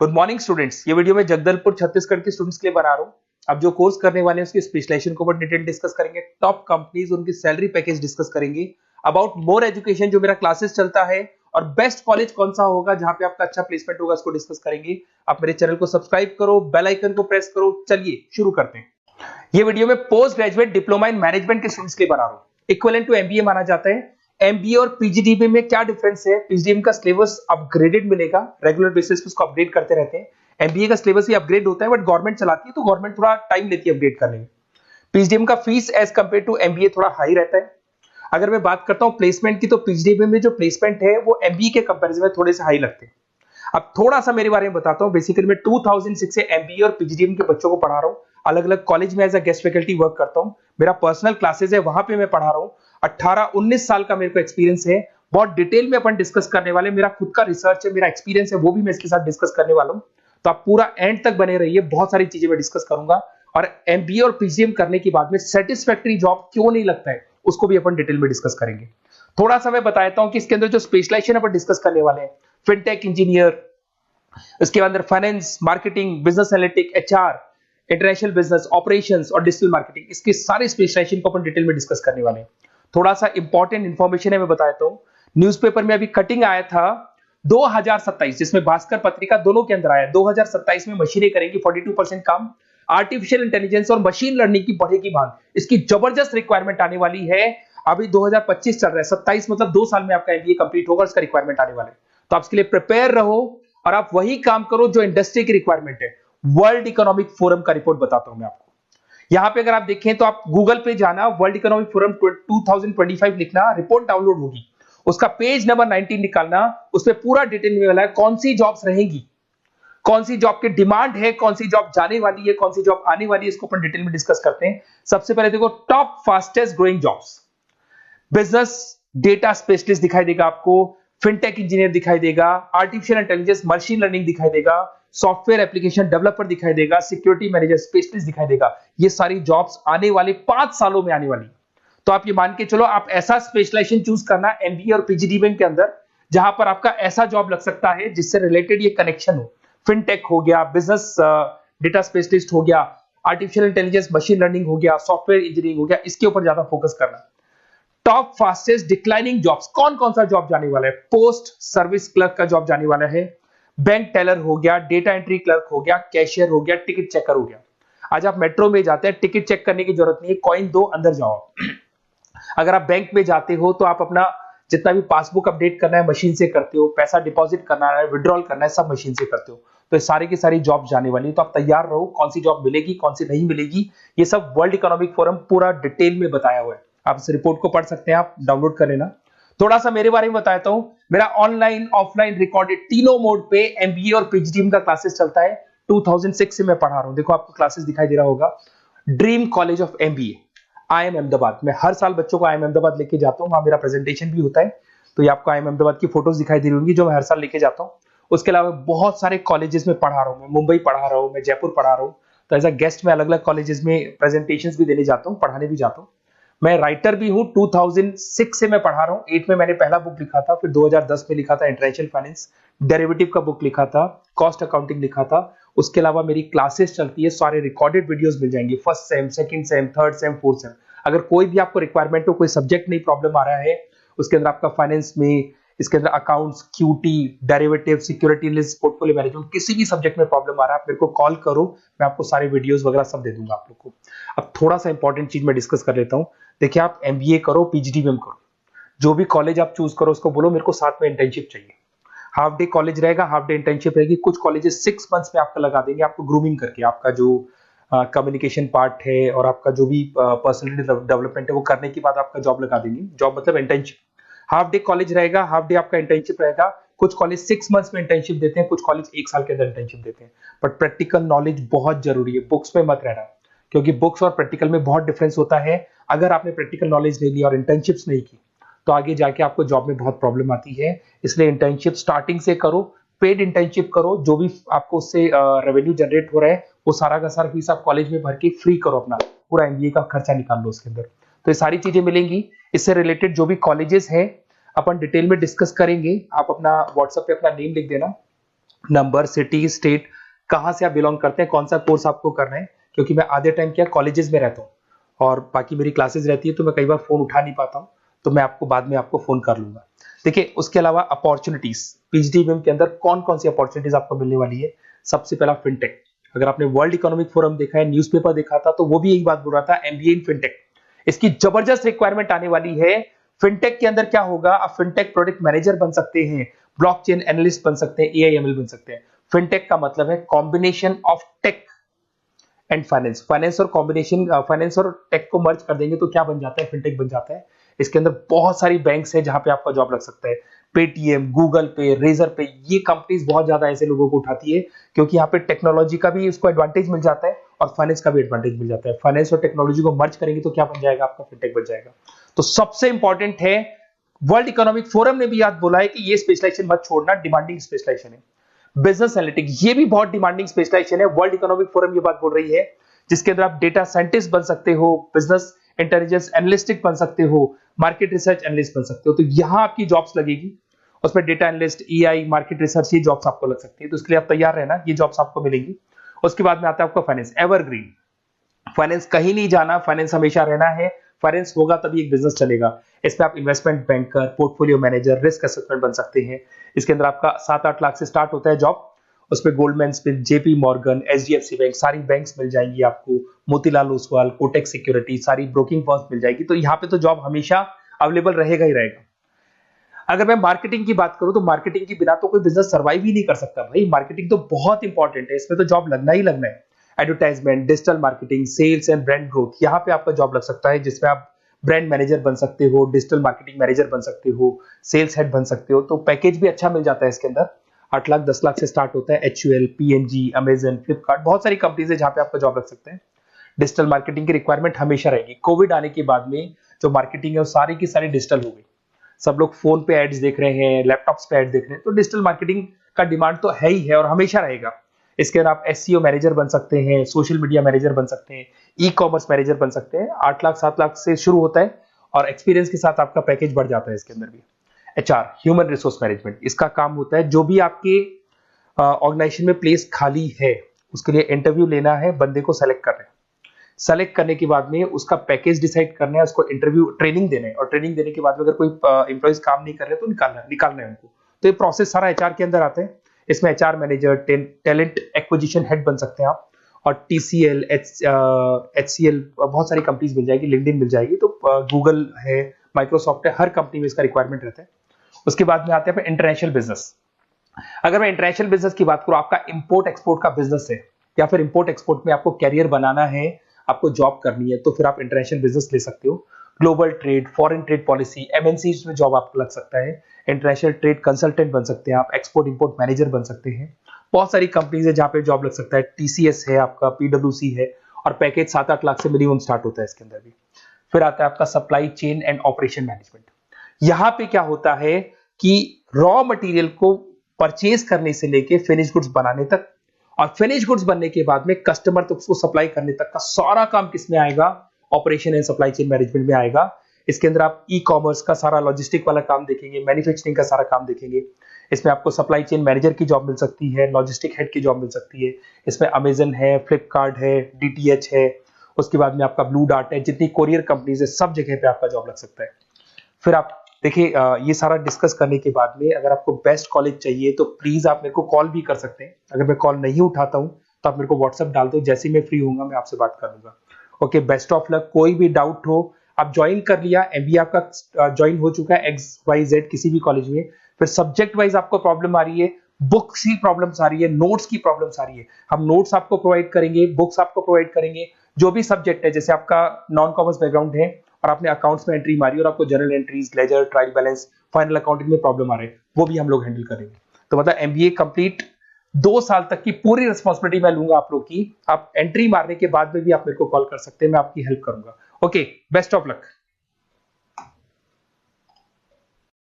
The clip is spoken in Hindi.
Good morning students. ये वीडियो मैं जगदलपुर छत्तीसगढ़ के स्टूडेंट्स के लिए बना रहा हूँ। अब जो कोर्स करने वाले हैं उसकी स्पेशलाइजेशन को ऊपर डिटेल डिस्कस करेंगे, टॉप कंपनीज उनकी सैलरी पैकेज डिस्कस करेंगे, अबाउट मोर एजुकेशन जो मेरा क्लासेस चलता है, और बेस्ट कॉलेज कौन सा होगा जहां पे आपका अच्छा प्लेसमेंट होगा उसको डिस्कस करेंगे। आप मेरे चैनल को सब्सक्राइब करो, बेल आइकन को प्रेस करो। चलिए शुरू करते हैं। ये वीडियो में post graduate diploma in management के स्टूडेंट्स के लिए बना रहा हूँ। इक्विवेलेंट टू एमबीए माना जाता है। एमबीए और पीजीडीबी में क्या डिफरेंस है? पीजीडीबी का सिलेबस अपग्रेडेड मिलेगा, रेगुलर बेसिस पे उसको अपडेट करते रहते हैं। एमबीए का सिलेबस भी अपग्रेड होता है, बट गवर्नमेंट चलाती है तो गवर्नमेंट थोड़ा टाइम लेती है अपडेट करने में। पीजीडीएम का fees as compare to MBA थोड़ा हाई रहता है। अगर मैं बात करता हूं प्लेसमेंट की, तो पीजीडीएम में जो प्लेसमेंट है वो एमबीए के कंपैरिजन में थोड़े से हाई लगते हैं। अब थोड़ा सा मेरे बारे में बताता हूं। बेसिकली मैं 2006 से एमबीए और पीजीडीएम के बच्चों को पढ़ा रहा हूं। अलग अलग कॉलेज में as a guest faculty work करता हूं। मेरा पर्सनल क्लासेस है, वहां पे मैं पढ़ा रहा हूं। 18-19 साल का मेरे को एक्सपीरियंस है। बहुत डिटेल में अपन डिस्कस करने वाले। मेरा खुद का रिसर्च है, मेरा एक्सपीरियंस है, वो भी मैं इसके साथ डिस्कस करने वाला हूं। तो आप पूरा एंड तक बने रहिए, बहुत सारी चीजें मैं डिस्कस करूंगा। और एमबीए और पीजीडीएम करने के बाद में सेटिस्फैक्टरी जॉब क्यों नहीं लगता है उसको भी अपन डिटेल में डिस्कस करेंगे। थोड़ा सा मैं बताता हूं कि इसके अंदर जो स्पेशलाइजेशन अपन डिस्कस करने वाले हैं, फिनटेक इंजीनियर, इसके अंदर finance, marketing, business analytic, HR, international business, operations और डिजिटल मार्केटिंग, इसके सारे स्पेशलाइजेशन को अपन डिटेल में डिस्कस करने वाले हैं। थोड़ा सा इंपॉर्टेंट इंफॉर्मेशन है, मैं बताता हूं। न्यूज़पेपर में अभी कटिंग आया था 2027, जिसमें भास्कर पत्रिका दोनों के अंदर आया। 2027 में मशीनें करेंगी 42% काम। आर्टिफिशियल इंटेलिजेंस और मशीन लर्निंग की बढ़ेगी मांग। इसकी जबरदस्त रिक्वायरमेंट आने वाली है। अभी 2025 चल रहा है, 27 मतलब 2 साल में आपका एमबीए कंप्लीट होगा, इसका रिक्वायरमेंट आने वाला है। तो आप इसके लिए प्रिपेयर रहो और आप वही काम करो जो इंडस्ट्री की रिक्वायरमेंट है। वर्ल्ड इकोनॉमिक फोरम का रिपोर्ट बताता हूं मैं आपको। यहां पे अगर आप देखें तो आप गूगल पे जाना, वर्ल्ड इकोनॉमिक फोरम 2025 लिखना, रिपोर्ट डाउनलोड होगी। उसका पेज नंबर 19 निकालना, उसमें पूरा डिटेल में वाला है कौन सी जॉब्स रहेंगी, कौन सी जॉब की डिमांड है, कौन सी जॉब जाने वाली है, कौन सी जॉब आने वाली है। इसको अपन डिटेल में डिस्कस करते हैं। सबसे पहले देखो, top fastest growing jobs. Business data specialist दिखाई देगा आपको, फिनटेक इंजीनियर दिखाई देगा, आर्टिफिशियल इंटेलिजेंस मशीन लर्निंग दिखाई देगा, सॉफ्टवेयर एप्लीकेशन डेवलपर दिखाई देगा, सिक्योरिटी मैनेजर स्पेशलिस्ट दिखाई देगा। ये सारी जॉब्स आने वाले 5 सालों में आने वाली। तो आप ये मान के चलो, आप ऐसा स्पेशलाइजेशन चूज करना एमबीए और पीजीडीबी के अंदर जहां पर आपका ऐसा जॉब लग सकता है जिससे रिलेटेड ये कनेक्शन हो। फिनटेक हो गया, बिजनेस डेटा स्पेशलिस्ट हो गया, आर्टिफिशियल इंटेलिजेंस मशीन लर्निंग हो गया, सॉफ्टवेयर इंजीनियरिंग हो गया, इसके ऊपर ज्यादा फोकस करना। टॉप फास्टेस्ट डिक्लाइनिंग जॉब्स, कौन कौन सा जॉब जाने वाला है? पोस्ट सर्विस क्लर्क का जॉब जाने वाला है, बैंक टेलर हो गया, डेटा एंट्री क्लर्क हो गया, कैशियर हो गया, टिकट चेकर हो गया। आज आप मेट्रो में जाते हैं, टिकट चेक करने की जरूरत नहीं है, कॉइन दो अंदर जाओ। अगर आप बैंक में जाते हो तो आप अपना जितना भी पासबुक अपडेट करना है मशीन से करते हो, पैसा डिपॉजिट करना है, विड्रॉल करना है, सब मशीन से करते हो। तो ये सारी की सारी जॉब जाने वाली है। तो आप तैयार रहो, कौन सी जॉब मिलेगी, कौन सी नहीं मिलेगी, ये सब वर्ल्ड इकोनॉमिक फोरम पूरा डिटेल में बताया हुआ है। आप इस रिपोर्ट को पढ़ सकते हैं, आप डाउनलोड कर लेना। थोड़ा सा मेरे बारे में बताता हूं। मेरा ऑनलाइन ऑफलाइन रिकॉर्डेड तीनों मोड पे एमबीए और पीजीडीएम का क्लासेस चलता है। 2006 से मैं पढ़ा रहा हूं। देखो आपको क्लासेस दिखाई दे रहा होगा, dream college of MBA, IIM Ahmedabad. मैं हर साल बच्चों को आईएम अहमदाबाद लेके जाता हूं, वहां मेरा प्रेजेंटेशन भी होता है। तो ये आपको आईएम अहमदाबाद की फोटोज दिखाई दे रही होंगी जो मैं हर साल लेके जाता हूं। उसके अलावा बहुत सारे कॉलेजेस में पढ़ा रहा हूं। मैं मुंबई पढ़ा रहा हूं, मैं जयपुर पढ़ा रहा हूं। तो एज अ गेस्ट में अलग अलग कॉलेजेस में प्रेजेंटेशंस भी देने जाता हूं, पढ़ाने भी जाता हूं। मैं राइटर भी हूं। 2006 से मैं पढ़ा रहा हूं। 8 में मैंने पहला बुक लिखा था, फिर 2010 में लिखा था इंटरनेशनल फाइनेंस, डेरिवेटिव का बुक लिखा था, कॉस्ट अकाउंटिंग लिखा था। उसके अलावा मेरी क्लासेस चलती है, सारे रिकॉर्डेड वीडियोस मिल जाएंगे, first sem, second same, third same, fourth same. अगर कोई भी आपको रिक्वायरमेंट हो, कोई सब्जेक्ट नहीं प्रॉब्लम आ रहा है, उसके अंदर आपका फाइनेंस में, इसके अंदर accounts, QT, derivative, security list, portfolio management, किसी भी सब्जेक्ट में प्रॉब्लम आ रहा है, आप मेरे को कॉल करो, मैं आपको सारे वीडियोस वगैरह सब दे दूंगा आप लोग को। अब थोड़ा सा इंपॉर्टेंट चीज मैं डिस्कस कर लेता हूं। देखिए, आप एमबीए करो, पीजीडीएम करो, जो भी कॉलेज आप चूज करो उसको बोलो मेरे को साथ में इंटर्नशिप चाहिए। हाफ डे कॉलेज रहेगा, हाफ डे इंटर्नशिप रहेगी। कुछ कॉलेजेस 6 मंथ्स में आपका लगा देंगे, आपको ग्रूमिंग करके, आपका जो कम्युनिकेशन पार्ट है और आपका जो भी पर्सनैलिटी डेवलपमेंट है वो करने के बाद आपका जॉब लगा देंगे। जॉब मतलब इंटर्नशिप। हाफ डे कॉलेज रहेगा, हाफ डे आपका इंटर्नशिप रहेगा। कुछ कॉलेज 6 मंथ्स में इंटर्नशिप देते हैं, कुछ कॉलेज 1 साल के अंदर इंटर्नशिप देते हैं। बट प्रैक्टिकल नॉलेज बहुत जरूरी है, बुक्स में मत रहना, क्योंकि बुक्स और प्रैक्टिकल में बहुत डिफरेंस होता है। अगर आपने प्रैक्टिकल नॉलेज ले लिया और इंटर्नशिप्स नहीं की तो आगे जाके आपको जॉब में बहुत प्रॉब्लम आती है। इसलिए इंटर्नशिप स्टार्टिंग से करो, पेड इंटर्नशिप करो, जो भी आपको उससे रेवेन्यू जनरेट हो रहा है वो सारा का सारा फीस आप कॉलेज में भर के फ्री करो, अपना पूरा एमबीए का खर्चा निकाल लो उसके अंदर। तो ये सारी चीजें मिलेंगी। इससे रिलेटेड जो भी कॉलेजेस हैं अपन डिटेल में डिस्कस करेंगे। आप अपना व्हाट्सएप पे अपना नेम लिख देना, नंबर, सिटी, स्टेट, कहाँ से आप बिलोंग करते हैं, कौन सा कोर्स आपको करना है, क्योंकि मैं आधे टाइम क्या कॉलेजेस में रहता हूँ और बाकी मेरी क्लासेस रहती है, तो मैं कई बार फोन उठा नहीं पाता हूँ, तो मैं आपको बाद में आपको फोन कर लूंगा। देखिए, उसके अलावा अपॉर्चुनिटीज, पीजीडीएमएम के अंदर कौन कौन सी अपॉर्चुनिटीज आपको मिलने वाली है। सबसे पहला फिनटेक, अगर आपने वर्ल्ड इकोनॉमिक फोरम देखा है, न्यूज़पेपर देखा था, तो वो भी यही बात बोल रहा था, एमबीए इन फिनटेक, इसकी जबरदस्त रिक्वायरमेंट आने वाली है। फिनटेक के अंदर क्या होगा, आप फिनटेक प्रोडक्ट मैनेजर बन सकते हैं, ब्लॉकचेन एनालिस्ट बन सकते हैं, एआईएमएल बन सकते हैं। फिनटेक का मतलब है combination of tech and finance, finance और कॉम्बिनेशन, फाइनेंस और टेक को मर्ज कर देंगे तो क्या बन जाता है, फिनटेक बन जाता है। इसके अंदर बहुत सारी बैंक्स है जहां पे आपका जॉब लग सकता है, पेटीएम, गूगल पे, रेजर पे, ये कंपनीज बहुत ज्यादा ऐसे लोगों को उठाती है, क्योंकि यहाँ पे टेक्नोलॉजी का भी उसको एडवांटेज मिल जाता है और फाइनेंस का भी एडवांटेज मिल जाता है। फाइनेंस और टेक्नोलॉजी को मर्ज करेंगे तो क्या बन जाएगा, आपका फिनटेक बन जाएगा। तो सबसे इंपॉर्टेंट है, वर्ल्ड इकोनॉमिक फोरम ने भी याद बोला है कि ये स्पेशलाइजेशन मत छोड़ना, डिमांडिंग स्पेशलाइजेशन है। बिजनेस एनालिटिक, ये भी बहुत डिमांडिंग स्पेशलाइजेशन है, वर्ल्ड इकोनॉमिक फोरम ये बात बोल रही है, जिसके अंदर आप डेटा साइंटिस्ट बन सकते हो, बिजनेस इंटेलिजेंस एनालिस्टिक बन सकते हो, मार्केट रिसर्च एनालिस्ट बन सकते हो, तो यहां आपकी जॉब्स लगेगी। उसमें data analyst, EI, market research, ये जॉब्स आपको लग सकती है, तो इसके लिए आप तैयार रहना, ये जॉब्स आपको मिलेंगी। उसके बाद में आता है आपका फाइनेंस, एवरग्रीन, फाइनेंस कहीं नहीं जाना, फाइनेंस हमेशा रहना है, फाइनेंस होगा तभी एक बिजनेस चलेगा। इसमें आप investment banker, portfolio manager, risk assessment बन सकते हैं। इसके अंदर आपका 7-8 लाख से स्टार्ट होता है जॉब। उसमें Goldman Smith, JP Morgan, HDFC bank, सारी बैंक्स मिल जाएंगी आपको, मोतीलाल ओसवाल, कोटक सिक्योरिटी, सारी ब्रोकिंग फर्म्स मिल जाएगी, तो यहाँ पे तो जॉब हमेशा अवेलेबल रहेगा ही रहेगा। अगर मैं मार्केटिंग की बात करूं तो मार्केटिंग के बिना तो कोई बिजनेस सर्वाइव ही नहीं कर सकता भाई, मार्केटिंग तो बहुत इंपॉर्टेंट है, इसमें तो जॉब लगना ही लगना है। Advertisement, digital marketing, sales and brand growth, यहाँ पे आपका जॉब लग सकता है, जिसमें आप ब्रांड मैनेजर बन सकते हो, डिजिटल मार्केटिंग मैनेजर बन सकते हो, सेल्स हेड बन सकते हो, तो पैकेज भी अच्छा मिल जाता है इसके अंदर। 8 लाख 10 लाख से स्टार्ट होता है। एचयूएल, पीएनजी, अमेजन, फ्लिपकार्ट, बहुत सारी कंपनीज है जहां पे आपका जॉब लग सकते हैं। डिजिटल मार्केटिंग की रिक्वायरमेंट हमेशा रहेगी। कोविड आने के बाद में जो मार्केटिंग है वो सारी की सारी डिजिटल हो गई, सब लोग फोन पे एड्स देख रहे हैं, लैपटॉप्स पे एड देख रहे हैं, तो डिजिटल मार्केटिंग का डिमांड तो है ही है और हमेशा रहेगा। इसके अंदर आप एसईओ मैनेजर बन सकते हैं, सोशल मीडिया मैनेजर बन सकते हैं, ई कॉमर्स मैनेजर बन सकते हैं। 8 लाख 7 लाख से शुरू होता है और एक्सपीरियंस के साथ आपका पैकेज बढ़ जाता है इसके अंदर भी। एचआर, ह्यूमन रिसोर्स मैनेजमेंट, इसका काम होता है जो भी आपके ऑर्गेनाइजेशन में प्लेस खाली है उसके लिए इंटरव्यू लेना है, बंदे को सेलेक्ट करना है, सेलेक्ट करने के बाद में उसका पैकेज डिसाइड करना है, उसको इंटरव्यू ट्रेनिंग देना है, और ट्रेनिंग देने के बाद में अगर कोई एम्प्लॉइज काम नहीं कर रहे तो निकालना है उनको। तो ये प्रोसेस सारा एचआर के अंदर आता है। इसमें HR manager, talent acquisition head बन सकते हैं आप, और टीसीएल, एचसीएल, बहुत सारी कंपनीज मिल जाएगी, लिंक्डइन मिल जाएगी, तो गूगल है, माइक्रोसॉफ्ट है, हर कंपनी में इसका रिक्वायरमेंट रहता है। उसके बाद में आते हैं इंटरनेशनल बिजनेस। अगर मैं इंटरनेशनल बिजनेस की बात करूं, आपका इंपोर्ट एक्सपोर्ट का बिजनेस है या फिर इंपोर्ट एक्सपोर्ट में आपको कैरियर बनाना है, आपको जॉब करनी है, तो फिर आप इंटरनेशनल बिजनेस ले सकते हो। Global trade, foreign trade policy, MNC में जॉब आपको लग सकता है। इंटरनेशनल ट्रेड कंसल्टेंट बन सकते हैं आप, एक्सपोर्ट इंपोर्ट मैनेजर बन सकते हैं। बहुत सारी कंपनीज है जहां पे जॉब लग सकता है। टीसीएस है आपका, पीडब्ल्यूसी है, और पैकेज 7-8 लाख से मिनिमम स्टार्ट होता है इसके अंदर भी। फिर आता है आपका supply chain and operation management. यहां पे क्या होता है कि रॉ मटेरियल को परचेज करने से लेके फिनिश गुड्स बनाने तक, और फिनिश गुड्स बनने के बाद में कस्टमर तक उसको सप्लाई करने तक का सारा काम किसमें आएगा, operation and supply chain management में आएगा। इसके अंदर आप ई कॉमर्स का सारा लॉजिस्टिक वाला काम देखेंगे, मैन्युफैक्चरिंग का सारा काम देखेंगे। इसमें आपको सप्लाई चेन मैनेजर की जॉब मिल सकती है, लॉजिस्टिक हेड की जॉब मिल सकती है। इसमें अमेजन है, फ्लिपकार्ट है, डीटीएच है, उसके बाद में आपका ब्लू डार्ट है, जितनी कोरियर कंपनीज है सब जगह पे आपका जॉब लग सकता है। फिर आप देखिए, ये सारा डिस्कस करने के बाद में अगर आपको बेस्ट कॉलेज चाहिए तो प्लीज आप मेरे को कॉल भी कर सकते हैं। अगर मैं कॉल नहीं उठाता हूं तो आप मेरे को व्हाट्सएप डाल दो, जैसे ही मैं फ्री होऊंगा मैं आपसे बात कर लूंगा। Okay, best of luck. कोई भी डाउट हो, आप ज्वाइन कर लिया, एमबीए आपका ज्वाइन हो चुका है XYZ किसी भी कॉलेज में, फिर सब्जेक्ट वाइज आपको प्रॉब्लम आ रही है, बुक्स की प्रॉब्लम्स आ रही है, नोट्स की प्रॉब्लम्स आ रही है, हम नोट्स आपको प्रोवाइड करेंगे, बुक्स आपको प्रोवाइड करेंगे। जो भी सब्जेक्ट है, जैसे आपका नॉन कॉमर्स बैकग्राउंड है और आपने अकाउंट्स में एंट्री मारी और आपको general entries, ledger, trial balance, final accounting में प्रॉब्लम आ रहे हैं, वो भी हम लोग हैंडल करेंगे। तो मतलब एमबीए कंप्लीट 2 साल तक की पूरी रिस्पॉन्सिबिलिटी मैं लूंगा आप लोग की। आप एंट्री मारने के बाद में भी आप मेरे को कॉल कर सकते हैं, मैं आपकी हेल्प करूंगा। Okay, best of luck.